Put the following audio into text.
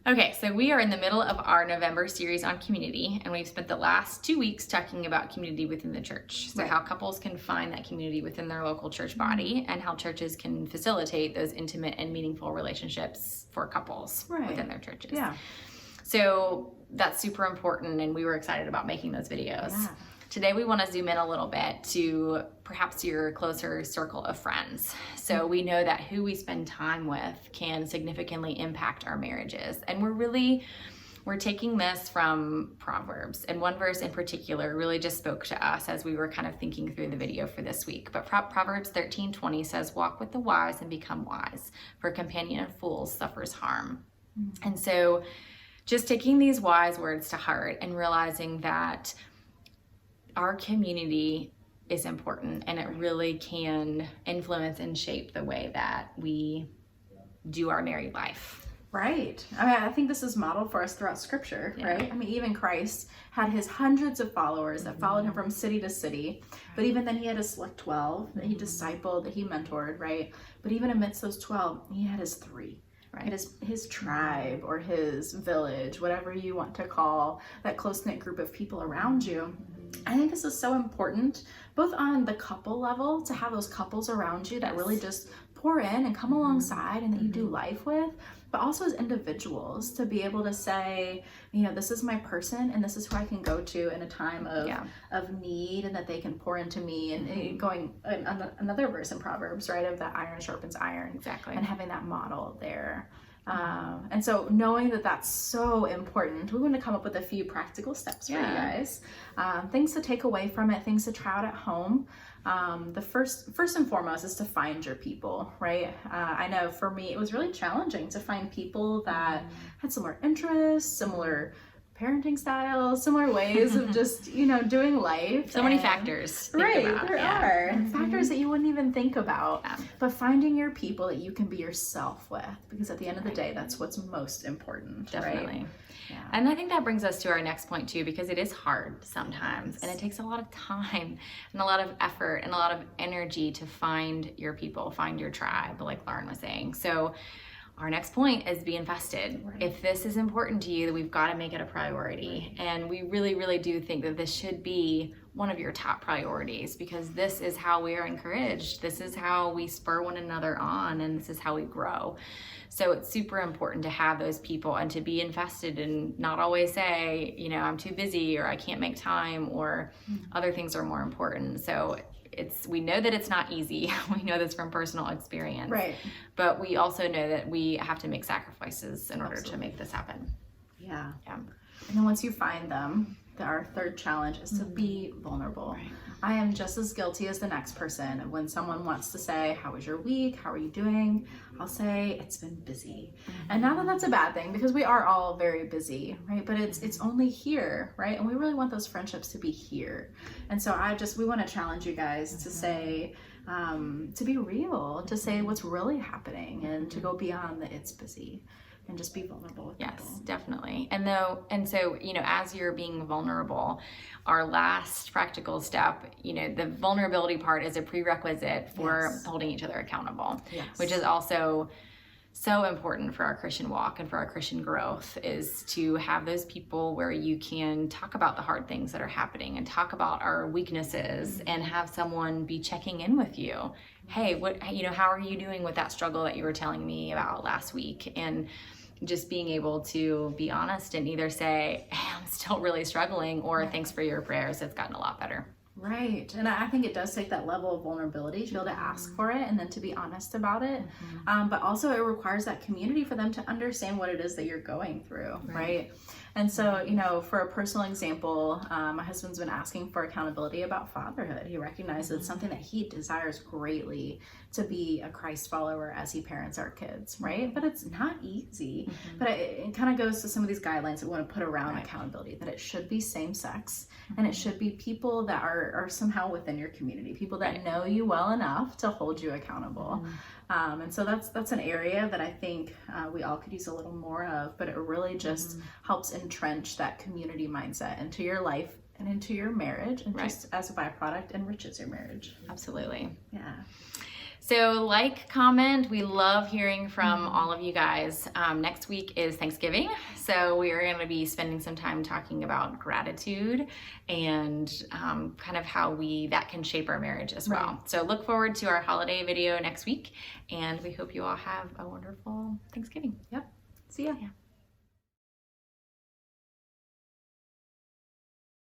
Okay, so we are in the middle of our November series on community, and we've spent the last 2 weeks talking about community within the church. So, how couples can find that community within their local church body, and how churches can facilitate those intimate and meaningful relationships for couples within their churches. Yeah. So, that's super important, and we were excited about making those videos. Yeah. Today we want to zoom in a little bit to perhaps your closer circle of friends. So we know that who we spend time with can significantly impact our marriages. And we're taking this from Proverbs. And one verse in particular really just spoke to us as we were kind of thinking through the video for this week. But Proverbs 13:20 says, "Walk with the wise and become wise, for a companion of fools suffers harm." And so just taking these wise words to heart and realizing that our community is important, and it really can influence and shape the way that we do our married life. Right. I mean, I think this is modeled for us throughout scripture, right? I mean, even Christ had his hundreds of followers that followed him from city to city. But even then he had his select 12 that he discipled, that he mentored, right? But even amidst those 12, he had his 3. Right. His tribe or his village, whatever you want to call that close-knit group of people around you. I think this is so important, both on the couple level, to have those couples around you that really just pour in and come alongside and that you do life with, but also as individuals to be able to say, you know, this is my person and this is who I can go to in a time of need, and that they can pour into me. And going another verse in Proverbs, right, of that iron sharpens iron. Exactly. And having that model there. And so knowing that that's so important, we want to come up with a few practical steps for you guys. Things to take away from it, things to try out at home. The first and foremost is to find your people, right? I know for me, it was really challenging to find people that had similar interests, similar parenting styles, similar ways of just, you know, doing life. So many factors. Right, there are. And factors that you wouldn't even think about. Yeah. But finding your people that you can be yourself with, because at the end of the day, that's what's most important. Definitely. Right? Yeah. And I think that brings us to our next point too, because it is hard sometimes, and it takes a lot of time and a lot of effort and a lot of energy to find your people, find your tribe, like Lauren was saying. So our next point is be invested. Right. If this is important to you, then we've got to make it a priority. Right. And we really, really do think that this should be one of your top priorities, because this is how we are encouraged. This is how we spur one another on, and this is how we grow. So it's super important to have those people and to be invested, and not always say, you know, I'm too busy, or I can't make time, or other things are more important. So we know that it's not easy. We know this from personal experience. Right. But we also know that we have to make sacrifices in order to make this happen. Yeah. And then once you find them, our third challenge is to be vulnerable. Right. I am just as guilty as the next person. When someone wants to say, how was your week? How are you doing? I'll say, it's been busy. And not that that's a bad thing, because we are all very busy, right? But it's only here, right? And we really want those friendships to be here. And so we want to challenge you guys to say, to be real, to say what's really happening, and to go beyond the it's busy. And just be vulnerable with people. Yes, definitely. And so, you know, as you're being vulnerable, our last practical step, you know, the vulnerability part is a prerequisite for holding each other accountable, which is also so important for our Christian walk and for our Christian growth, is to have those people where you can talk about the hard things that are happening and talk about our weaknesses, and have someone be checking in with you. Hey, how are you doing with that struggle that you were telling me about last week? And just being able to be honest and either say, hey, I'm still really struggling, or thanks for your prayers, it's gotten a lot better. Right. And I think it does take that level of vulnerability to be able to ask for it and then to be honest about it. But also it requires that community for them to understand what it is that you're going through, right? And so, you know, for a personal example, my husband's been asking for accountability about fatherhood. He recognizes it's something that he desires greatly, to be a Christ follower as he parents our kids, right? But it's not easy. But it kind of goes to some of these guidelines that we want to put around accountability, that it should be same sex, and it should be people that are somehow within your community, people that know you well enough to hold you accountable. And so that's an area that I think we all could use a little more of, but it really just helps entrench that community mindset into your life and into your marriage, and just as a byproduct enriches your marriage. Absolutely. Yeah. So like, comment. We love hearing from all of you guys. Next week is Thanksgiving. So we are going to be spending some time talking about gratitude and kind of how that can shape our marriage as well. Right. So look forward to our holiday video next week. And we hope you all have a wonderful Thanksgiving. See ya. Yeah.